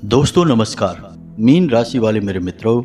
दोस्तों नमस्कार। मीन राशि वाले मेरे मित्रों,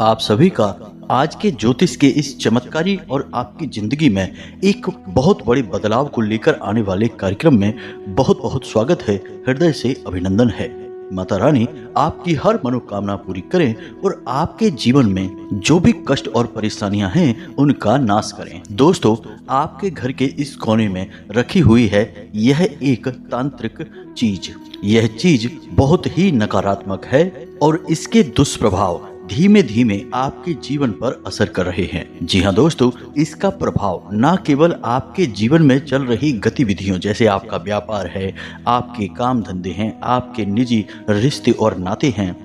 आप सभी का आज के ज्योतिष के इस चमत्कारी और आपकी जिंदगी में एक बहुत बड़े बदलाव को लेकर आने वाले कार्यक्रम में बहुत बहुत स्वागत है। हृदय से अभिनंदन है। माता रानी आपकी हर मनोकामना पूरी करें और आपके जीवन में जो भी कष्ट और परेशानियां हैं उनका नाश करें। दोस्तों, आपके घर के इस कोने में रखी हुई है यह एक तांत्रिक चीज। यह चीज बहुत ही नकारात्मक है और इसके दुष्प्रभाव धीमे धीमे आपके जीवन पर असर कर रहे हैं। जी हाँ दोस्तों, इसका प्रभाव न केवल आपके जीवन में चल रही गतिविधियों जैसे आपका व्यापार है, आपके काम धंधे हैं, आपके निजी रिश्ते और नाते हैं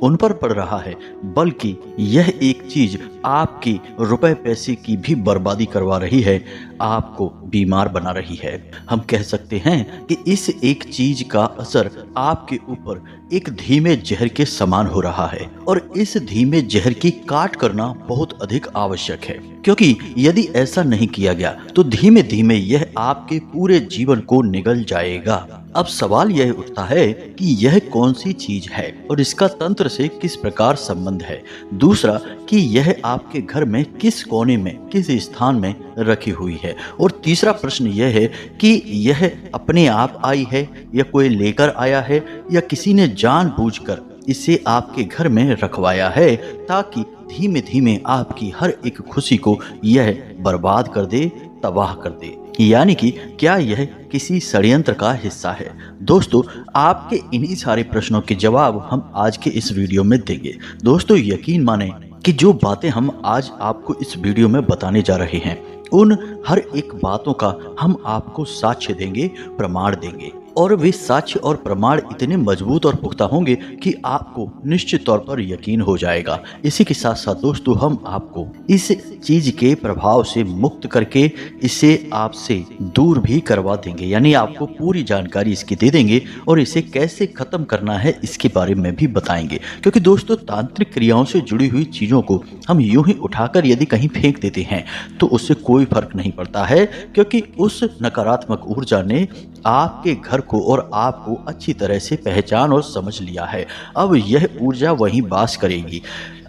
उन पर पड़ रहा है, बल्कि यह एक चीज आपकी रुपए पैसे की भी बर्बादी करवा रही है, आपको बीमार बना रही है। हम कह सकते हैं कि इस एक चीज का असर आपके ऊपर एक धीमे जहर के समान हो रहा है और इस धीमे जहर की काट करना बहुत अधिक आवश्यक है, क्योंकि यदि ऐसा नहीं किया गया तो धीमे धीमे यह आपके पूरे जीवन को निगल जाएगा। अब सवाल यह उठता है कि यह कौन सी चीज है और इसका तंत्र से किस प्रकार संबंध है। दूसरा कि यह आपके घर में किस कोने में किस स्थान में रखी हुई है। और तीसरा प्रश्न यह है कि यह अपने आप आई है या कोई लेकर आया है या किसी ने जानबूझकर इसे आपके घर में रखवाया है ताकि धीमे धीमे आपकी हर एक खुशी को यह बर्बाद कर दे, तबाह कर दे। यानी कि क्या यह किसी षड्यंत्र का हिस्सा है। दोस्तों, आपके इन्हीं सारे प्रश्नों के जवाब हम आज के इस वीडियो में देंगे। दोस्तों, यकीन माने कि जो बातें हम आज आपको इस वीडियो में बताने जा रहे हैं उन हर एक बातों का हम आपको साक्ष्य देंगे, प्रमाण देंगे और वे साक्ष्य और प्रमाण इतने मजबूत और पुख्ता होंगे कि आपको निश्चित तौर पर यकीन हो जाएगा। इसी के साथ साथ दोस्तों, हम आपको इस चीज के प्रभाव से मुक्त करके इसे आपसे दूर भी करवा देंगे, यानी आपको पूरी जानकारी इसकी दे देंगे और इसे कैसे खत्म करना है इसके बारे में भी बताएंगे। क्योंकि दोस्तों, तांत्रिक क्रियाओं से जुड़ी हुई चीजों को हम यूं ही उठाकर यदि कहीं फेंक देते हैं तो उससे कोई फर्क नहीं पड़ता है, क्योंकि उस नकारात्मक ऊर्जा ने आपके घर को और आपको अच्छी तरह से पहचान और समझ लिया है। अब यह ऊर्जा वहीं वास करेगी।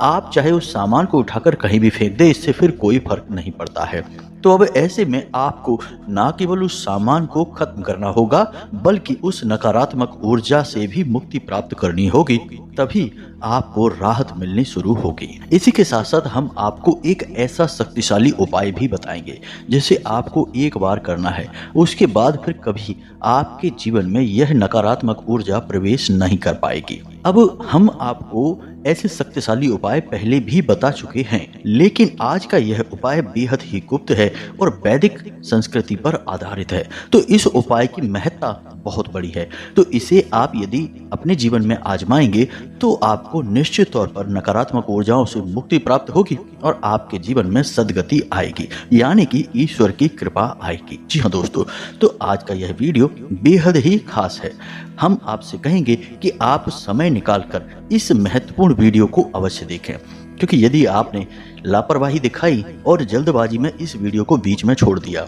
आप चाहे उस सामान को उठाकर कहीं भी फेंक दे, इससे फिर कोई फर्क नहीं पड़ता है। तो अब ऐसे में आपको ना केवल उस सामान को खत्म करना होगा बल्कि उस नकारात्मक ऊर्जा से भी मुक्ति प्राप्त करनी होगी, तभी आपको राहत मिलनी शुरू होगी। इसी के साथ साथ हम आपको एक ऐसा शक्तिशाली उपाय भी बताएंगे जिसे आपको एक बार करना है, उसके बाद फिर कभी आपके जीवन में यह नकारात्मक ऊर्जा प्रवेश नहीं कर पाएगी। अब हम आपको ऐसे शक्तिशाली उपाय पहले भी बता चुके हैं, लेकिन आज का यह उपाय बेहद ही गुप्त है और वैदिक संस्कृति पर आधारित है। तो इस उपाय की महत्ता बहुत बड़ी है। तो इसे आप यदि अपने जीवन में आजमाएंगे तो आपको निश्चित तौर पर नकारात्मक ऊर्जाओं से मुक्ति प्राप्त होगी और आपके जीवन में सद्गति आएगी, यानी कि ईश्वर की कृपा आएगी। जी हाँ दोस्तों, तो आज का यह वीडियो बेहद ही खास है। हम आपसे कहेंगे कि आप समय निकालकर इस महत्वपूर्ण वीडियो को अवश्य देखें, क्योंकि यदि आपने लापरवाही दिखाई और जल्दबाजी में इस वीडियो को बीच में छोड़ दिया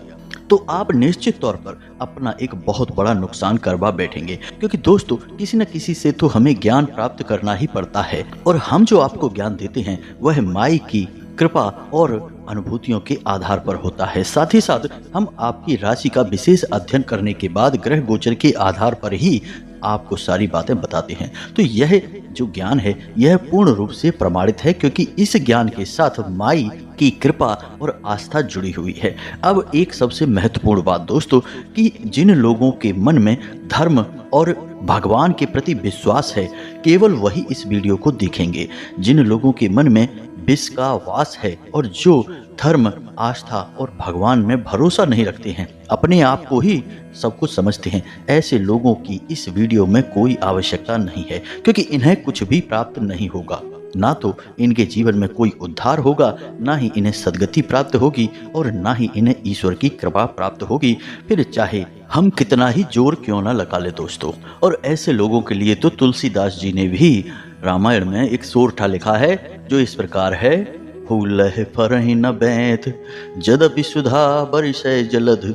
तो आप निश्चित तौर पर अपना एक बहुत बड़ा नुकसान करवा बैठेंगे। क्योंकि दोस्तों, किसी न किसी से तो हमें ज्ञान प्राप्त करना ही पड़ता है और हम जो आपको ज्ञान देते हैं वह माई की कृपा और अनुभूतियों के आधार पर होता है। साथ ही साथ हम आपकी राशि का विशेष अध्ययन करने के बाद ग्रह गोचर के आधार पर ही आपको सारी बातें बताते हैं। तो यह जो ज्ञान है यह पूर्ण रूप से प्रमाणित है, क्योंकि इस ज्ञान के साथ माई की कृपा और आस्था जुड़ी हुई है। अब एक सबसे महत्वपूर्ण बात दोस्तों, कि जिन लोगों के मन में धर्म और भगवान के प्रति विश्वास है केवल वही इस वीडियो को देखेंगे। जिन लोगों के मन में विष का वास है और जो धर्म, आस्था और भगवान में भरोसा नहीं रखते हैं, अपने आप को ही सब कुछ समझते हैं, ऐसे लोगों की इस वीडियो में कोई आवश्यकता नहीं है, क्योंकि इन्हें कुछ भी प्राप्त नहीं होगा। ना तो इनके जीवन में कोई उद्धार होगा, ना ही इन्हें सद्गति प्राप्त होगी और ना ही इन्हें ईश्वर की कृपा प्राप्त होगी, फिर चाहे हम कितना ही जोर क्यों ना लगा ले दोस्तों। और ऐसे लोगों के लिए तो तुलसीदास जी ने भी रामायण में एक सोरठा लिखा है जो इस प्रकार है। फूलह फरहि न बैत जदपि सुधा बरिसै जलध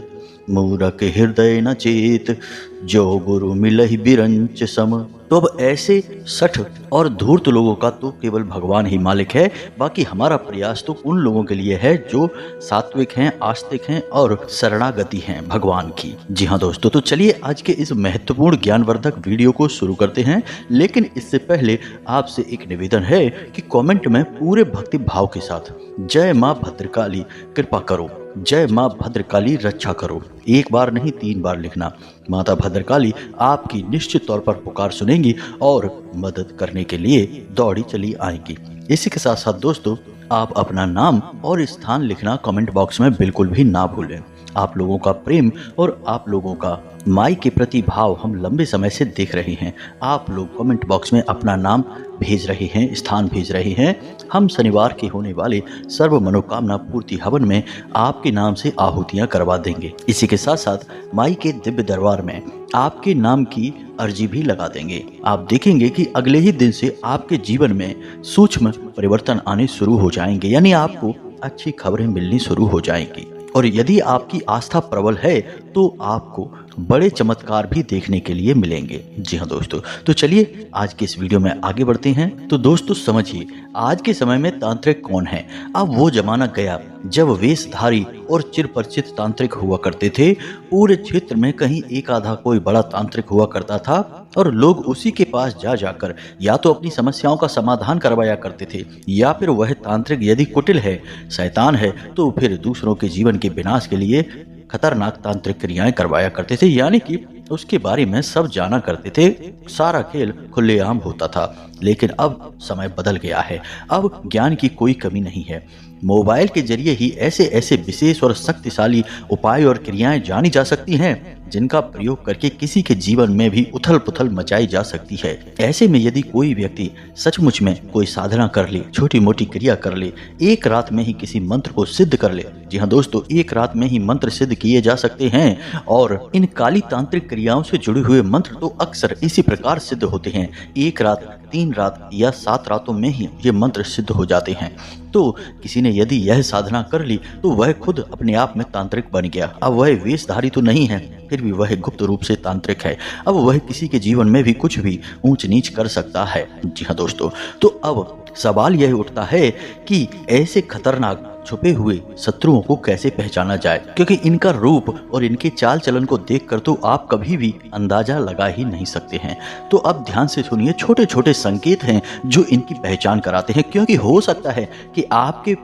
मूरख हृदय न चेत, जो गुरु मिलहि बिरंच सम। तो अब ऐसे सठ और धूर्त लोगों का तो केवल भगवान ही मालिक है। बाकी हमारा प्रयास तो उन लोगों के लिए है जो सात्विक हैं, आस्तिक हैं और शरणागति हैं भगवान की। जी हाँ दोस्तों, तो चलिए आज के इस महत्वपूर्ण ज्ञानवर्धक वीडियो को शुरू करते हैं। लेकिन इससे पहले आपसे एक निवेदन है कि कमेंट में पूरे भक्ति भाव के साथ जय माँ भद्रकाली कृपा करो, जय माँ भद्रकाली रक्षा करो, एक बार नहीं 3 बार लिखना। माता भद्रकाली आपकी निश्चित तौर पर पुकार सुनेंगी और मदद करने के लिए दौड़ी चली आएंगी। इसी के साथ साथ दोस्तों, आप अपना नाम और स्थान लिखना कमेंट बॉक्स में बिल्कुल भी ना भूलें। आप लोगों का प्रेम और आप लोगों का माई के प्रति भाव हम लंबे समय से देख रहे हैं। आप लोग कमेंट बॉक्स में अपना नाम भेज रहे हैं, स्थान भेज रहे हैं। हम शनिवार के होने वाले सर्व मनोकामना पूर्ति हवन में आपके नाम से आहुतियां करवा देंगे। इसी के साथ साथ माई के दिव्य दरबार में आपके नाम की अर्जी भी लगा देंगे। आप देखेंगे कि अगले ही दिन से आपके जीवन में सूक्ष्म परिवर्तन आने शुरू हो जाएंगे, यानी आपको अच्छी खबरें मिलनी शुरू हो जाएंगी। और यदि आपकी आस्था प्रबल है तो आपको बड़े चमत्कार भी देखने के लिए मिलेंगे। जी हाँ दोस्तों, तो चलिए आज के इस वीडियो में आगे बढ़ते हैं। तो दोस्तों समझिए, आज के समय में तांत्रिक कौन है। अब वो जमाना गया जब वेशधारी और चिरपरिचित तांत्रिक हुआ करते थे। पूरे क्षेत्र में कहीं एक आधा कोई बड़ा तांत्रिक हुआ करता था और लोग उसी के पास जा जाकर या तो अपनी समस्याओं का समाधान करवाया करते थे, या फिर वह तांत्रिक यदि कुटिल है, शैतान है, तो फिर दूसरों के जीवन के विनाश के लिए खतरनाक तांत्रिक क्रियाएं करवाया करते थे, यानी कि उसके बारे में सब जाना करते थे। सारा खेल खुलेआम होता था। लेकिन अब समय बदल गया है। अब ज्ञान की कोई कमी नहीं है। मोबाइल के जरिए ही ऐसे ऐसे विशेष और शक्तिशाली उपाय और क्रियाएं जानी जा सकती हैं जिनका प्रयोग करके किसी के जीवन में भी उथल पुथल मचाई जा सकती है। ऐसे में यदि कोई व्यक्ति सचमुच में कोई साधना कर ले, छोटी मोटी क्रिया कर ले, एक रात में ही किसी मंत्र को सिद्ध कर ले। जी हाँ दोस्तों, एक रात में ही मंत्र सिद्ध किए जा सकते हैं। और इन काली तांत्रिक क्रियाओं से जुड़े हुए मंत्र तो अक्सर इसी प्रकार सिद्ध होते हैं। एक रात, 3 रात या 7 रातों में ही ये मंत्र सिद्ध हो जाते हैं। तो किसी ने यदि यह साधना कर ली तो वह खुद अपने आप में तांत्रिक बन गया। अब वह वेशधारी तो नहीं है, फिर भी वह गुप्त रूप से तांत्रिक है। अब वह किसी के जीवन में भी कुछ भी ऊंच नीच कर सकता है। जी हाँ दोस्तों, तो अब सवाल यह उठता है कि ऐसे खतरनाक छुपे हुए शत्रुओं को कैसे पहचाना जाए, क्योंकि इनका रूप और इनके चाल चलन को देखकर तो आप कभी भी अंदाजा लगा ही नहीं सकते हैं। तो अब ध्यान से सुनिए, छोटे छोटे संकेत हैं जो इनकी पहचान कराते हैं। क्योंकि हो सकता है कि आपके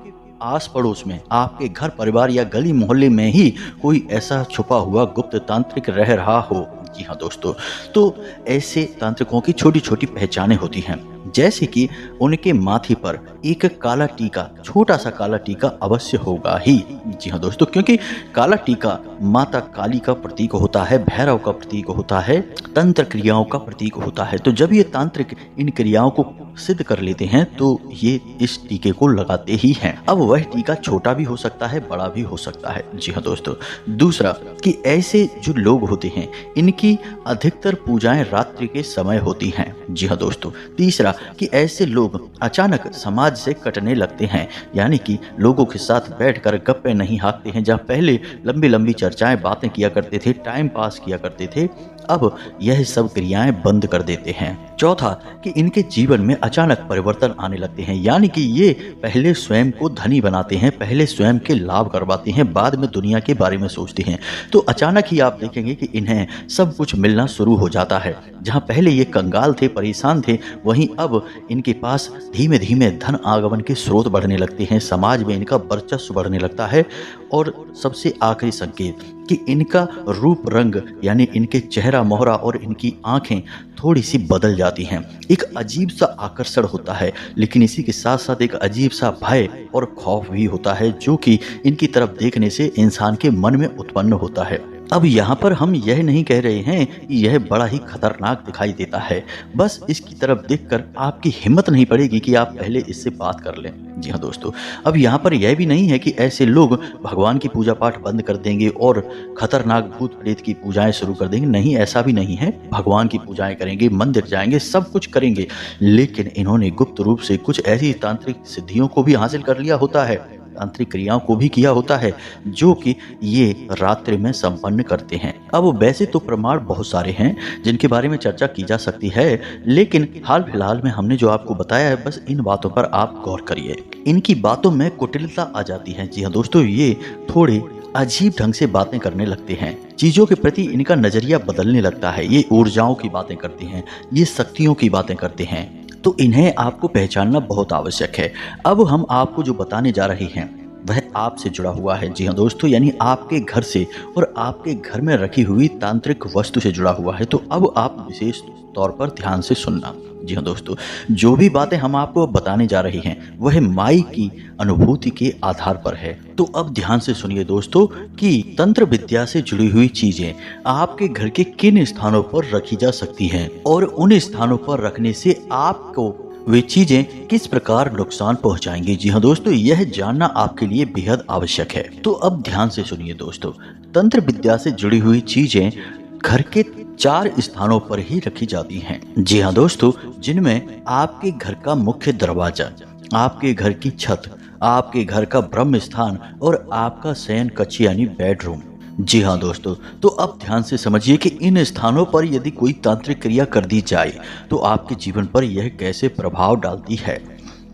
आस पड़ोस में, आपके घर परिवार या गली मोहल्ले में ही कोई ऐसा छुपा हुआ गुप्त तांत्रिक रह रहा हो। जी हाँ दोस्तों, तो ऐसे तांत्रिकों की छोटी छोटी पहचानें होती हैं, जैसे कि उनके माथे पर एक काला टीका, छोटा सा काला टीका अवश्य होगा ही। जी हाँ दोस्तों, क्योंकि काला टीका माता काली का प्रतीक होता है, भैरव का प्रतीक होता है, तंत्र क्रियाओं का प्रतीक होता है। तो जब ये तांत्रिक इन क्रियाओं को सिद्ध कर लेते हैं तो ये इस टीके को लगाते ही हैं। अब वह टीका छोटा भी हो सकता है, बड़ा भी हो सकता है। जी हाँ दोस्तों, दूसरा कि ऐसे जो लोग होते हैं इनकी अधिकतर पूजाएं रात्रि के समय होती हैं। जी हाँ दोस्तों, तीसरा कि ऐसे लोग अचानक समाज से कटने लगते हैं, यानी कि लोगों के साथ बैठकर गप्पे नहीं हाँकते हैं। जहाँ पहले लंबी लंबी चर्चाएं, बातें किया करते थे, टाइम पास किया करते थे, अब यह सब क्रियाएं बंद कर देते हैं। चौथा कि इनके जीवन में अचानक परिवर्तन आने लगते हैं, यानी कि ये पहले स्वयं को धनी बनाते हैं, पहले स्वयं के लाभ करवाते हैं, बाद में दुनिया के बारे में सोचते हैं। तो अचानक ही आप देखेंगे कि इन्हें सब कुछ मिलना शुरू हो जाता है। जहां पहले ये कंगाल थे, परेशान थे, वहीं अब इनके पास धीमे धीमे धन आगमन के स्रोत बढ़ने लगते हैं, समाज में इनका वर्चस्व बढ़ने लगता है। और सबसे आखिरी संकेत कि इनका रूप रंग, यानी इनके चेहरा मोहरा और इनकी आंखें थोड़ी सी बदल जाती हैं। एक अजीब सा आकर्षण होता है, लेकिन इसी के साथ साथ एक अजीब सा भय और खौफ भी होता है, जो कि इनकी तरफ देखने से इंसान के मन में उत्पन्न होता है। अब यहाँ पर हम यह नहीं कह रहे हैं कि यह बड़ा ही खतरनाक दिखाई देता है, बस इसकी तरफ देखकर आपकी हिम्मत नहीं पड़ेगी कि आप पहले इससे बात कर लें। जी हाँ दोस्तों, अब यहाँ पर यह भी नहीं है कि ऐसे लोग भगवान की पूजा पाठ बंद कर देंगे और खतरनाक भूत प्रेत की पूजाएं शुरू कर देंगे। नहीं, ऐसा भी नहीं है। भगवान की पूजाएं करेंगे, मंदिर जाएंगे, सब कुछ करेंगे, लेकिन इन्होंने गुप्त रूप से कुछ ऐसी तांत्रिक सिद्धियों को भी हासिल कर लिया होता है तांत्रिक क्रियाओं को भी किया होता है जो कि ये रात्रि में संपन्न करते हैं। अब वैसे तो प्रमाण बहुत सारे हैं जिनके बारे में चर्चा की जा सकती है, लेकिन हाल फिलहाल में हमने जो आपको बताया है बस इन बातों पर आप गौर करिए। इनकी बातों में कुटिलता आ जाती है। जी हाँ दोस्तों, ये थोड़े अजीब ढंग से बातें करने लगते हैं, चीजों के प्रति इनका नजरिया बदलने लगता है। ये ऊर्जाओं की बातें करते हैं, ये शक्तियों की बातें करते हैं, तो इन्हें आपको पहचानना बहुत आवश्यक है। अब हम आपको जो बताने जा रहे हैं वह आपसे जुड़ा हुआ है। जी हाँ दोस्तों, यानी आपके घर से और आपके घर में रखी हुई तांत्रिक वस्तु से जुड़ा हुआ है। तो अब आप विशेष तौर पर ध्यान से सुनना। जी हाँ दोस्तों, जो भी बातें हम आपको बताने जा रहे हैं वह माई की अनुभूति के आधार पर है। तो अब ध्यान से सुनिए दोस्तों कि तंत्र विद्या से जुड़ी हुई चीजें आपके घर के किन स्थानों पर रखी जा सकती हैं और उन स्थानों पर रखने से आपको वे चीजें किस प्रकार नुकसान पहुंचाएंगी। जी हाँ दोस्तों, यह जानना आपके लिए बेहद आवश्यक है। तो अब ध्यान से सुनिए दोस्तों, तंत्र विद्या से जुड़ी हुई चीजें घर के 4 स्थानों पर ही रखी जाती हैं। जी हाँ दोस्तों, जिनमें आपके घर का मुख्य दरवाजा, आपके घर की छत, आपके घर का ब्रह्म स्थान और आपका शयन कक्ष यानी बेडरूम। जी हाँ दोस्तों, तो अब ध्यान से समझिए कि इन स्थानों पर यदि कोई तांत्रिक क्रिया कर दी जाए तो आपके जीवन पर यह कैसे प्रभाव डालती है।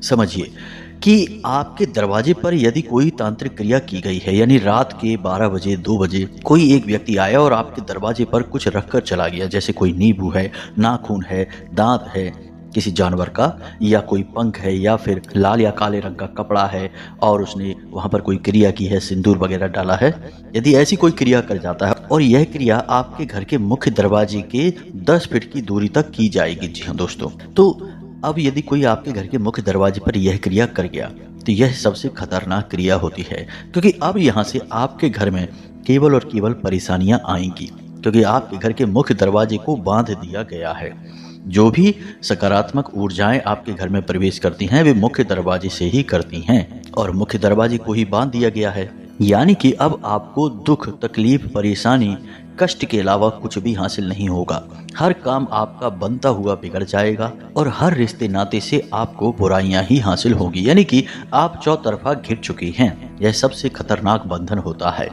समझिए कि आपके दरवाजे पर यदि कोई तांत्रिक क्रिया की गई है, यानी रात के 12 बजे 2 बजे कोई एक व्यक्ति आया और आपके दरवाजे पर कुछ रखकर चला गया, जैसे कोई नींबू है, नाखून है, दांत है किसी जानवर का, या कोई पंख है, या फिर लाल या काले रंग का कपड़ा है और उसने वहां पर कोई क्रिया की है, सिंदूर वगैरह डाला है, यदि ऐसी कोई क्रिया कर जाता है और यह क्रिया आपके घर के मुख्य दरवाजे के 10 फीट की दूरी तक की जाएगी। जी हाँ दोस्तों, तो अब यदि कोई आपके घर के मुख्य दरवाजे पर यह क्रिया कर गया तो यह सबसे खतरनाक क्रिया होती है, क्योंकि अब यहाँ से आपके घर में केवल और केवल परेशानियां आएंगी, क्योंकि आपके घर के मुख्य दरवाजे को बांध दिया गया है। जो भी सकारात्मक ऊर्जाएं आपके घर में प्रवेश करती हैं वे मुख्य दरवाजे से ही करती हैं, और मुख्य दरवाजे को ही बांध दिया गया है। यानी कि अब आपको दुख, तकलीफ, परेशानी, कष्ट के अलावा कुछ भी हासिल नहीं होगा। हर काम आपका बनता हुआ बिगड़ जाएगा और हर रिश्ते नाते से आपको बुराइयां ही हासिल होगी, यानी कि आप चौतरफा घिर चुकी हैं। यह सबसे खतरनाक बंधन होता है।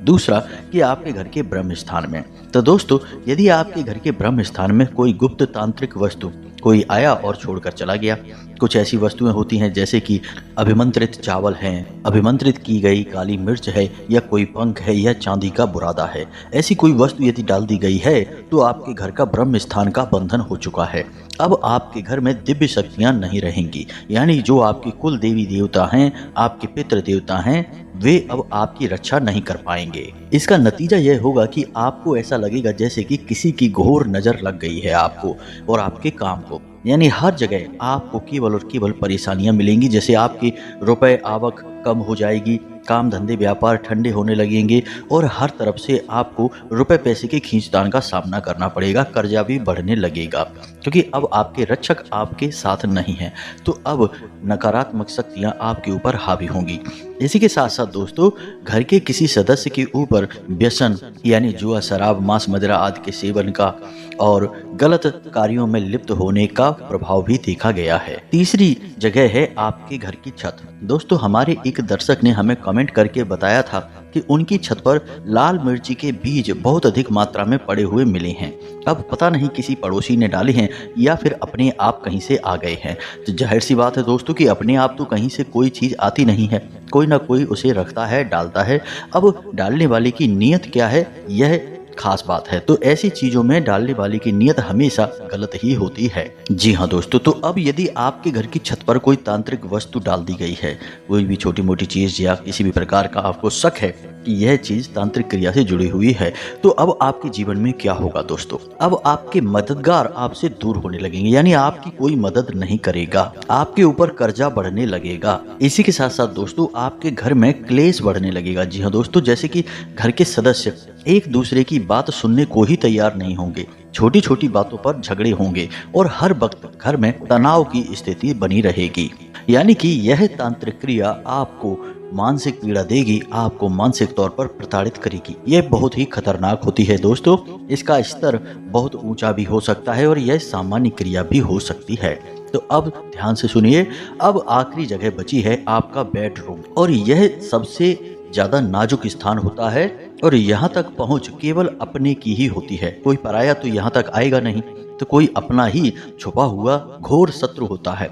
दूसरा कि आपके घर के ब्रह्म स्थान में, तो दोस्तों यदि आपके घर के ब्रह्म स्थान में कोई गुप्त तांत्रिक वस्तु कोई आया और छोड़कर चला गया, कुछ ऐसी वस्तुएं होती हैं जैसे कि अभिमंत्रित चावल हैं, अभिमंत्रित की गई काली मिर्च है, या कोई पंख है, या चांदी का बुरादा है, ऐसी कोई वस्तु यदि डाल दी गई है तो आपके घर का ब्रह्म स्थान का बंधन हो चुका है। अब आपके घर में दिव्य शक्तियां नहीं रहेंगी, यानी जो आपके कुल देवी देवता हैं, आपके पितृ देवता हैं, वे अब आपकी रक्षा नहीं कर पाएंगे। इसका नतीजा यह होगा कि आपको ऐसा लगेगा जैसे कि किसी की घोर नजर लग गई है आपको और आपके काम को, यानी हर जगह आपको केवल और केवल परेशानियां मिलेंगी। जैसे आपकी रुपए आवक कम हो जाएगी, काम धंधे व्यापार ठंडे होने लगेंगे और हर तरफ से आपको रुपए पैसे के खींचतान का सामना करना पड़ेगा, कर्जा भी बढ़ने लगेगा, क्योंकि अब आपके रक्षक आपके साथ नहीं हैं। तो अब नकारात्मक शक्तियां आपके ऊपर हावी होंगी। इसी के साथ साथ दोस्तों, घर के किसी सदस्य के ऊपर व्यसन यानी जुआ, शराब, मांस, मदिरा आदि के सेवन का और गलत कार्यों में लिप्त होने का प्रभाव भी देखा गया है। तीसरी जगह है आपके घर की छत। दोस्तों, हमारे एक दर्शक ने हमें कमेंट करके बताया था कि उनकी छत पर लाल मिर्ची के बीज बहुत अधिक मात्रा में पड़े हुए मिले हैं। अब पता नहीं किसी पड़ोसी ने डाले हैं या फिर अपने आप कहीं से आ गए हैं। तो जाहिर सी बात है दोस्तों कि अपने आप तो कहीं से कोई चीज आती नहीं है, कोई ना कोई उसे रखता है, डालता है। अब डालने वाले की नीयत क्या है यह खास बात है। तो ऐसी चीजों में डालने वाले की नीयत हमेशा गलत ही होती है। जी हाँ दोस्तों, तो अब यदि आपके घर की छत पर कोई तांत्रिक वस्तु डाल दी गई है, कोई भी छोटी मोटी चीज या किसी भी प्रकार का आपको शक है कि यह चीज तांत्रिक क्रिया से जुड़ी हुई है, तो अब आपके जीवन में क्या होगा दोस्तों? अब आपके मददगार आपसे दूर होने लगेंगे, यानी आपकी कोई मदद नहीं करेगा, आपके ऊपर कर्जा बढ़ने लगेगा। इसी के साथ साथ दोस्तों, आपके घर में क्लेश बढ़ने लगेगा। जी हाँ दोस्तों, जैसे कि घर के सदस्य एक दूसरे की बात सुनने को ही तैयार नहीं होंगे, छोटी छोटी बातों पर झगड़े होंगे और हर वक्त घर में तनाव की स्थिति बनी रहेगी। यानी कि यह तांत्रिक क्रिया आपको मानसिक पीड़ा देगी, आपको मानसिक तौर पर प्रताड़ित करेगी। यह बहुत ही खतरनाक होती है दोस्तों। इसका स्तर बहुत ऊंचा भी हो सकता है और यह सामान्य क्रिया भी हो सकती है। तो अब ध्यान से सुनिए, अब आखिरी जगह बची है आपका बेडरूम, और यह सबसे ज्यादा नाजुक स्थान होता है और यहाँ तक पहुँच केवल अपने की ही होती है। कोई पराया तो यहाँ तक आएगा नहीं, तो कोई अपना ही छुपा हुआ घोर शत्रु होता है।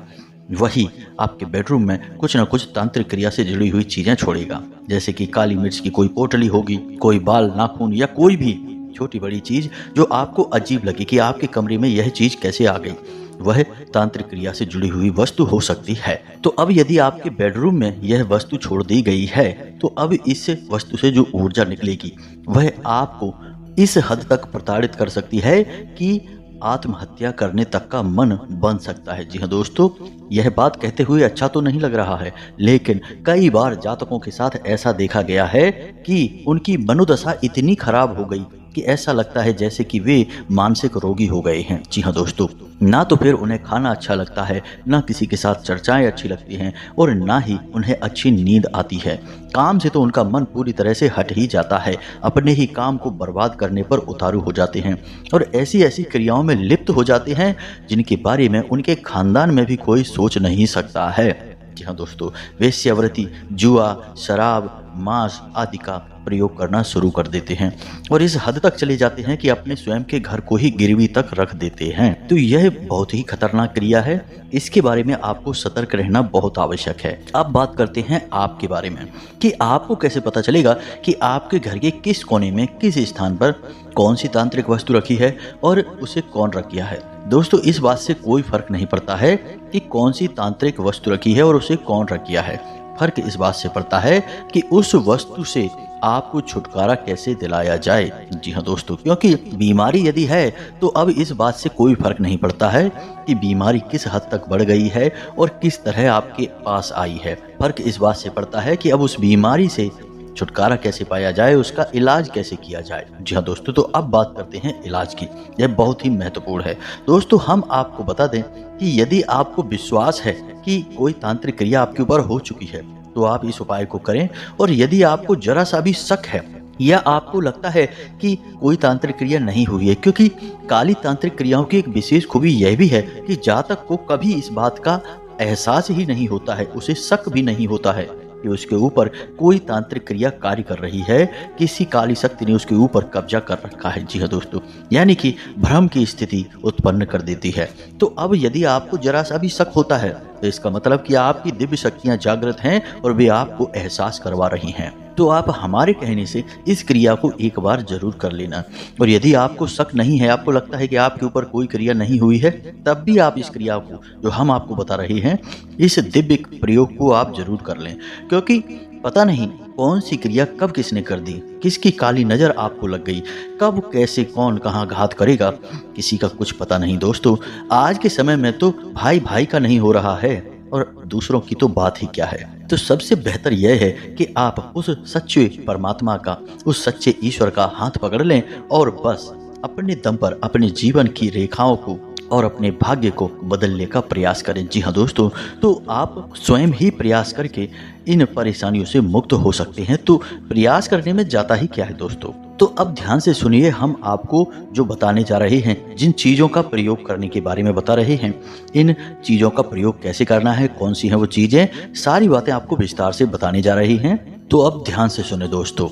वही आपके बेडरूम में कुछ न कुछ तांत्रिक क्रिया से जुड़ी हुई चीजें छोड़ेगा, जैसे कि काली मिर्च की कोई पोटली होगी, कोई बाल, नाखून या कोई भी छोटी बड़ी चीज जो आपको अजीब लगे कि आपके कमरे में यह चीज कैसे आ गई, वह तांत्रिक क्रिया से जुड़ी हुई वस्तु हो सकती है। तो अब यदि आपके बेडरूम में यह वस्तु छोड़ दी गई है, तो अब इस वस्तु से जो ऊर्जा निकलेगी वह आपको इस हद तक प्रताड़ित कर सकती है कि आत्महत्या करने तक का मन बन सकता है। जी हाँ दोस्तों, यह बात कहते हुए अच्छा तो नहीं लग रहा है, लेकिन कई बार जातकों के साथ ऐसा देखा गया है कि उनकी मनोदशा इतनी खराब हो गई कि ऐसा लगता है जैसे कि वे मानसिक रोगी हो गए हैं। जी हाँ दोस्तों, ना तो फिर उन्हें खाना अच्छा लगता है, ना किसी के साथ चर्चाएं अच्छी लगती हैं, और ना ही उन्हें अच्छी नींद आती है। काम से तो उनका मन पूरी तरह से हट ही जाता है, अपने ही काम को बर्बाद करने पर उतारू हो जाते हैं और ऐसी ऐसी क्रियाओं में लिप्त हो जाते हैं जिनके बारे में उनके खानदान में भी कोई सोच नहीं सकता है। जी हाँ दोस्तों, वेश्यावृत्ति, जुआ, शराब, मांस आदि का प्रयोग करना शुरू कर देते हैं और इस हद तक चले जाते हैं कि अपने स्वयं के घर को ही गिरवी तक रख देते हैं। तो यह बहुत ही खतरनाक क्रिया है, इसके बारे में आपको सतर्क रहना बहुत आवश्यक है। अब बात करते हैं आपके बारे में कि आपको कैसे पता चलेगा कि आपके घर के किस कोने में, किस स्थान पर कौन सी तांत्रिक वस्तु रखी है और उसे कौन रख गया है। दोस्तों, इस बात से कोई फर्क नहीं पड़ता है कि कौन सी तांत्रिक वस्तु रखी है और उसे कौन रख गया है। फर्क इस बात से पड़ता है कि उस वस्तु से आपको छुटकारा कैसे दिलाया जाए। जी हाँ दोस्तों, क्योंकि बीमारी यदि है तो अब इस बात से कोई फर्क नहीं पड़ता है कि बीमारी किस हद तक बढ़ गई है और किस तरह आपके पास आई है। फर्क इस बात से पड़ता है कि अब उस बीमारी से छुटकारा कैसे पाया जाए, उसका इलाज कैसे किया जाए। जी हाँ दोस्तों, तो अब बात करते हैं इलाज की। यह बहुत ही महत्वपूर्ण है दोस्तों। हम आपको बता दें कि यदि आपको विश्वास है कि कोई तांत्रिक क्रिया आपके ऊपर हो चुकी है तो आप इस उपाय को करें, और यदि आपको जरा सा भी शक है या आपको लगता है कि कोई तांत्रिक क्रिया नहीं हुई है, क्योंकि काली तांत्रिक क्रियाओं की एक विशेष खूबी यह भी है कि जातक को कभी इस बात का एहसास ही नहीं होता है, उसे शक भी नहीं होता है कि उसके ऊपर कोई तांत्रिक क्रिया कार्य कर रही है, किसी काली शक्ति ने उसके ऊपर कब्जा कर रखा है। जी हाँ दोस्तों, यानी कि भ्रम की स्थिति उत्पन्न कर देती है। तो अब यदि आपको जरा सा भी शक होता है तो इसका मतलब कि आपकी दिव्य शक्तियां जागृत हैं और वे आपको एहसास करवा रही हैं। तो आप हमारे कहने से इस क्रिया को एक बार जरूर कर लेना, और यदि आपको शक नहीं है, आपको लगता है कि आपके ऊपर कोई क्रिया नहीं हुई है, तब भी आप इस क्रिया को जो हम आपको बता रहे हैं, इस दिव्य प्रयोग को आप जरूर कर लें, क्योंकि पता नहीं कौन सी क्रिया कब किसने कर दी, किसकी काली नजर आपको लग गई, कब कैसे कौन कहाँ घात करेगा, किसी का कुछ पता नहीं। दोस्तों, आज के समय में तो भाई भाई का नहीं हो रहा है और दूसरों की तो बात ही क्या है। तो सबसे बेहतर यह है कि आप उस सच्चे परमात्मा का, उस सच्चे ईश्वर का हाथ पकड़ लें और बस अपने दम पर अपने जीवन की रेखाओं को और अपने भाग्य को बदलने का प्रयास करें। जी हाँ दोस्तों, तो आप स्वयं ही प्रयास करके इन परेशानियों से मुक्त हो सकते हैं। तो प्रयास करने में जाता ही क्या है दोस्तों। तो अब ध्यान से सुनिए, हम आपको जो बताने जा रहे हैं, जिन चीज़ों का प्रयोग करने के बारे में बता रहे हैं, इन चीज़ों का प्रयोग कैसे करना है, कौन सी हैं वो चीज़ें, सारी बातें आपको विस्तार से बताने जा रही हैं। तो अब ध्यान से सुने दोस्तों,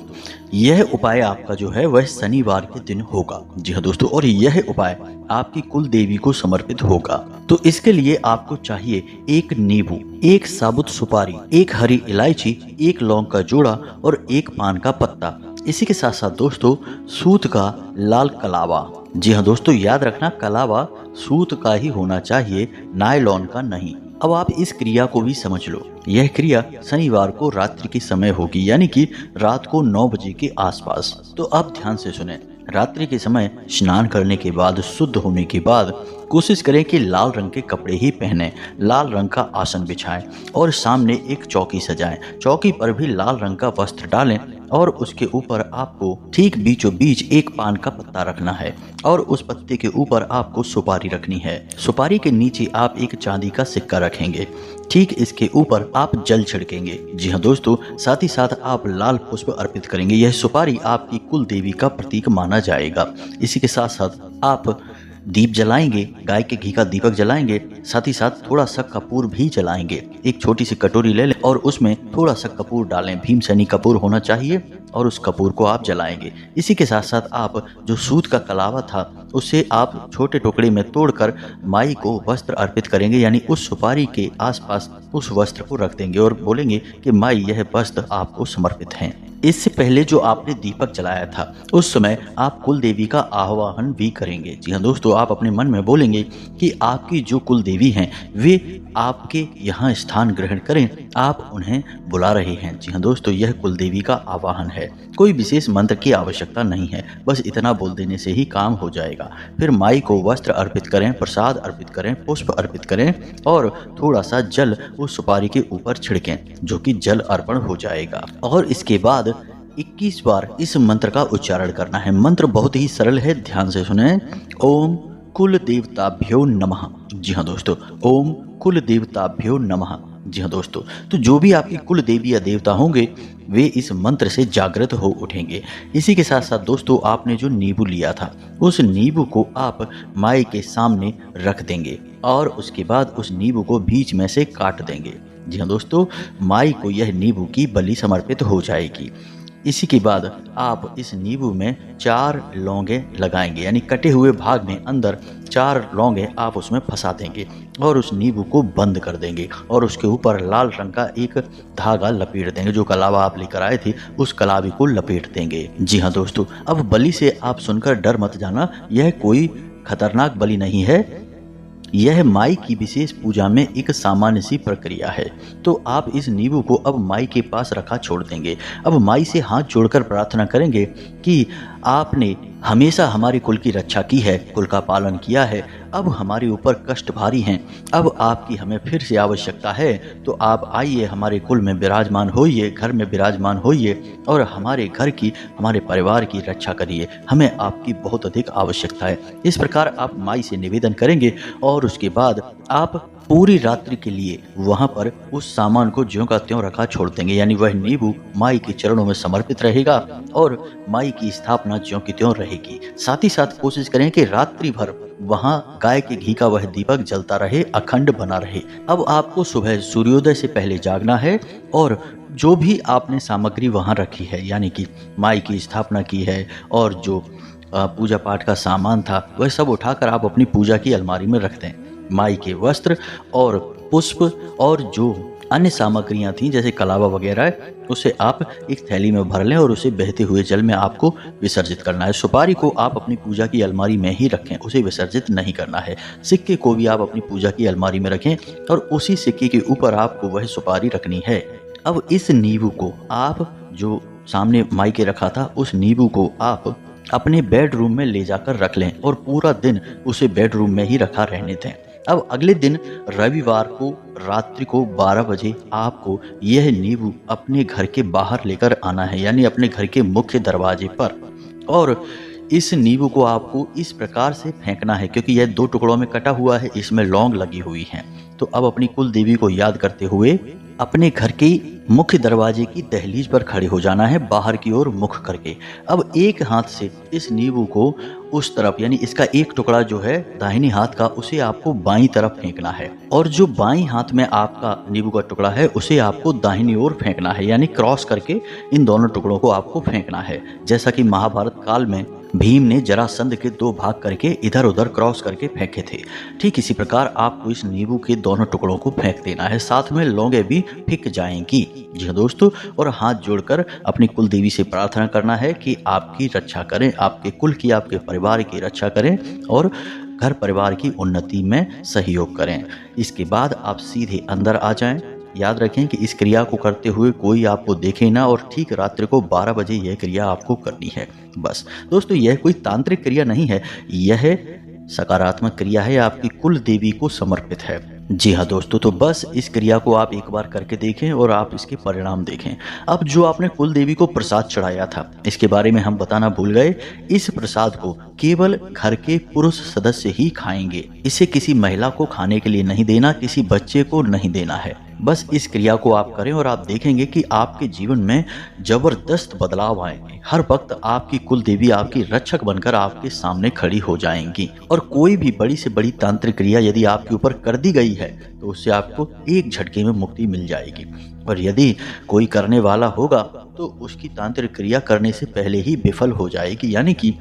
यह उपाय आपका जो है वह शनिवार के दिन होगा। जी हाँ दोस्तों, और यह उपाय आपकी कुल देवी को समर्पित होगा। तो इसके लिए आपको चाहिए एक नींबू, एक साबुत सुपारी, एक हरी इलायची, एक लौंग का जोड़ा और एक पान का पत्ता। इसी के साथ साथ दोस्तों, सूत का लाल कलावा। जी हाँ दोस्तों, याद रखना, कलावा सूत का ही होना चाहिए, नायलॉन का नहीं। अब आप इस क्रिया को भी समझ लो। यह क्रिया शनिवार को रात्रि के समय होगी, यानी कि रात को 9 बजे के आसपास। तो अब ध्यान से सुने, रात्रि के समय स्नान करने के बाद, शुद्ध होने के बाद कोशिश करें कि लाल रंग के कपड़े ही पहने, लाल रंग का आसन बिछाएं और सामने एक चौकी सजाएं। चौकी पर भी लाल रंग का वस्त्र डालें और उसके ऊपर आपको ठीक बीचों बीच एक पान का पत्ता रखना है और उस पत्ते के ऊपर आपको सुपारी रखनी है। सुपारी के नीचे आप एक चांदी का सिक्का रखेंगे, ठीक इसके ऊपर आप जल छिड़केंगे। जी हाँ दोस्तों, साथ ही साथ आप लाल पुष्प अर्पित करेंगे। यह सुपारी आपकी कुल देवी का प्रतीक माना जाएगा। इसी के साथ साथ आप दीप जलाएंगे, गाय के घी का दीपक जलाएंगे, साथ ही साथ थोड़ा सा कपूर भी जलाएंगे। एक छोटी सी कटोरी ले लें और उसमें थोड़ा सा कपूर डालें, भीमसेनी कपूर होना चाहिए, और उस कपूर को आप जलाएंगे। इसी के साथ साथ आप जो सूत का कलावा था उसे आप छोटे टुकड़े में तोड़कर माई को वस्त्र अर्पित करेंगे, यानी उस सुपारी के आसपास उस वस्त्र को रख देंगे और बोलेंगे कि माई यह वस्त्र आपको समर्पित हैं। इससे पहले जो आपने दीपक जलाया था उस समय आप कुल देवी का आह्वान भी करेंगे। जी हाँ दोस्तों, आप अपने मन में बोलेंगे कि आपकी जो कुल देवी हैं वे आपके यहाँ स्थान ग्रहण करें, आप उन्हें बुला रहे हैं। जी हाँ दोस्तों, यह कुल देवी का आवाहन है। कोई विशेष मंत्र की आवश्यकता नहीं है, बस इतना बोल देने से ही काम हो जाएगा। फिर माई को वस्त्र अर्पित करें, प्रसाद अर्पित करें, पुष्प अर्पित करें और थोड़ा सा जल उस सुपारी के ऊपर छिड़कें, जो कि जल अर्पण हो जाएगा। और इसके बाद 21 बार इस मंत्र का उच्चारण करना है। मंत्र बहुत ही सरल है, ध्यान से सुने। ओम कुल देवताभ्यो नमः। जी हाँ दोस्तों, ओम कुल देवताभ्यो नमः। जी हाँ दोस्तों, तो जो भी आपकी कुल देवी या देवता होंगे वे इस मंत्र से जागृत हो उठेंगे। इसी के साथ साथ दोस्तों, आपने जो नींबू लिया था उस नींबू को आप माई के सामने रख देंगे और उसके बाद उस नींबू को बीच में से काट देंगे। जी हाँ दोस्तों, माई को यह नींबू की बलि समर्पित हो जाएगी। इसी के बाद आप इस नींबू में 4 लौंगे लगाएंगे, यानी कटे हुए भाग में अंदर 4 लौंगे आप उसमें फंसा देंगे और उस नींबू को बंद कर देंगे और उसके ऊपर लाल रंग का एक धागा लपेट देंगे। जो कलावा आप लेकर आए थे उस कलावे को लपेट देंगे। जी हाँ दोस्तों, अब बलि से आप सुनकर डर मत जाना, यह कोई खतरनाक बलि नहीं है। यह माई की विशेष पूजा में एक सामान्य सी प्रक्रिया है। तो आप इस नींबू को अब माई के पास रखा छोड़ देंगे। अब माई से हाथ जोड़कर प्रार्थना करेंगे कि आपने हमेशा हमारे कुल की रक्षा की है, कुल का पालन किया है, अब हमारे ऊपर कष्ट भारी हैं, अब आपकी हमें फिर से आवश्यकता है, तो आप आइए हमारे कुल में विराजमान होइए, घर में विराजमान होइए और हमारे घर की, हमारे परिवार की रक्षा करिए, हमें आपकी बहुत अधिक आवश्यकता है। इस प्रकार आप माई से निवेदन करेंगे और उसके बाद आप पूरी रात्रि के लिए वहां पर उस सामान को ज्यों का त्यों रखा छोड़ देंगे, यानी वह नींबू माई के चरणों में समर्पित रहेगा और माई की स्थापना ज्यों की त्यों रहेगी। साथ ही साथ कोशिश करें कि रात्रि भर वहां गाय के घी का वह दीपक जलता रहे, अखंड बना रहे। अब आपको सुबह सूर्योदय से पहले जागना है और जो भी आपने सामग्री वहां रखी है, यानी कि माई की स्थापना की है और जो पूजा पाठ का सामान था वह सब उठाकर आप अपनी पूजा की अलमारी में रख दें। माई के वस्त्र और पुष्प और जो अन्य सामग्रियां थीं जैसे कलावा वगैरह, उसे आप एक थैली में भर लें और उसे बहते हुए जल में आपको विसर्जित करना है। सुपारी को आप अपनी पूजा की अलमारी में ही रखें, उसे विसर्जित नहीं करना है। सिक्के को भी आप अपनी पूजा की अलमारी में रखें और उसी सिक्के के ऊपर आपको वह सुपारी रखनी है। अब इस नींबू को आप जो सामने माई के रखा था उस नींबू को आप अपने बेडरूम में ले जाकर रख लें और पूरा दिन उसे बेडरूम में ही रखा रहने दें। अब अगले दिन रविवार को रात्रि को 12 बजे आपको यह नींबू अपने घर के बाहर लेकर आना है, यानी अपने घर के मुख्य दरवाजे पर। और इस नींबू को आपको इस प्रकार से फेंकना है, क्योंकि यह 2 टुकड़ों में कटा हुआ है, इसमें लौंग लगी हुई हैं। तो अब अपनी कुल देवी को याद करते हुए अपने घर के मुख्य दरवाजे की दहलीज पर खड़े हो जाना है, बाहर की ओर मुख करके। अब एक हाथ से इस नींबू को उस तरफ, यानी इसका एक टुकड़ा जो है दाहिने हाथ का, उसे आपको बाईं तरफ फेंकना है और जो बाईं हाथ में आपका नींबू का टुकड़ा है उसे आपको दाहिनी ओर फेंकना है, यानी क्रॉस करके इन दोनों टुकड़ों को आपको फेंकना है। जैसा कि महाभारत काल में भीम ने जरासंध के 2 भाग करके इधर उधर क्रॉस करके फेंके थे, ठीक इसी प्रकार आपको इस नींबू के दोनों टुकड़ों को फेंक देना है। साथ में लौंगे भी फेंक जाएंगी। जी हाँ दोस्तों, और हाथ जोड़कर अपनी कुल देवी से प्रार्थना करना है कि आपकी रक्षा करें, आपके कुल की, आपके परिवार की रक्षा करें और घर परिवार की उन्नति में सहयोग करें। इसके बाद आप सीधे अंदर आ जाएं। याद रखें कि इस क्रिया को करते हुए कोई आपको देखे ना और ठीक रात्रि को 12 बजे यह क्रिया आपको करनी है। बस दोस्तों, यह कोई तांत्रिक क्रिया नहीं है, यह सकारात्मक क्रिया है, आपकी कुल देवी को समर्पित है। जी हाँ दोस्तों, तो बस इस क्रिया को आप एक बार करके देखें और आप इसके परिणाम देखें। अब जो आपने कुल देवी को प्रसाद चढ़ाया था, इसके बारे में हम बताना भूल गए। इस प्रसाद को केवल घर के पुरुष सदस्य ही खाएंगे। इसे किसी महिला को खाने के लिए नहीं देना, किसी बच्चे को नहीं देना है। बस इस क्रिया को आप करें और आप देखेंगे कि आपके जीवन में जबरदस्त बदलाव आएंगे। हर वक्त आपकी कुल देवी आपकी रक्षक बनकर आपके सामने खड़ी हो जाएंगी और कोई भी बड़ी से बड़ी तांत्रिक क्रिया यदि आपके ऊपर कर दी गई है तो उससे आपको एक झटके में मुक्ति मिल जाएगी। और यदि कोई करने वाला होगा तो उसकी तांत्रिक क्रिया करने से पहले ही विफल हो जाएगी, यानी कि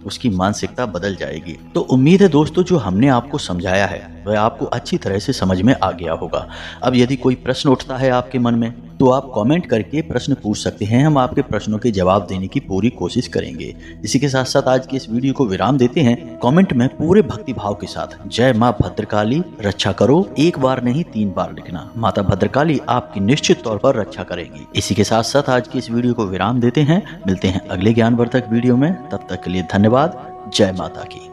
उसकी मानसिकता बदल जाएगी। तो उम्मीद है दोस्तों जो हमने आपको समझाया है वह आपको अच्छी तरह से समझ में आ गया होगा। अब यदि कोई प्रश्न उठता है आपके मन में तो आप कमेंट करके प्रश्न पूछ सकते हैं, हम आपके प्रश्नों के जवाब देने की पूरी कोशिश करेंगे। इसी के साथ साथ आज की इस वीडियो को विराम देते हैं। कमेंट में पूरे भक्ति भाव के साथ जय माँ भद्रकाली रक्षा करो एक बार नहीं 3 बार लिखना। माता भद्रकाली आपकी निश्चित तौर पर रक्षा करेंगी। इसी के साथ साथ आज की इस वीडियो को विराम देते हैं। मिलते हैं अगले ज्ञानवर्धक वीडियो में, तब तक के लिए धन्यवाद। जय माता की।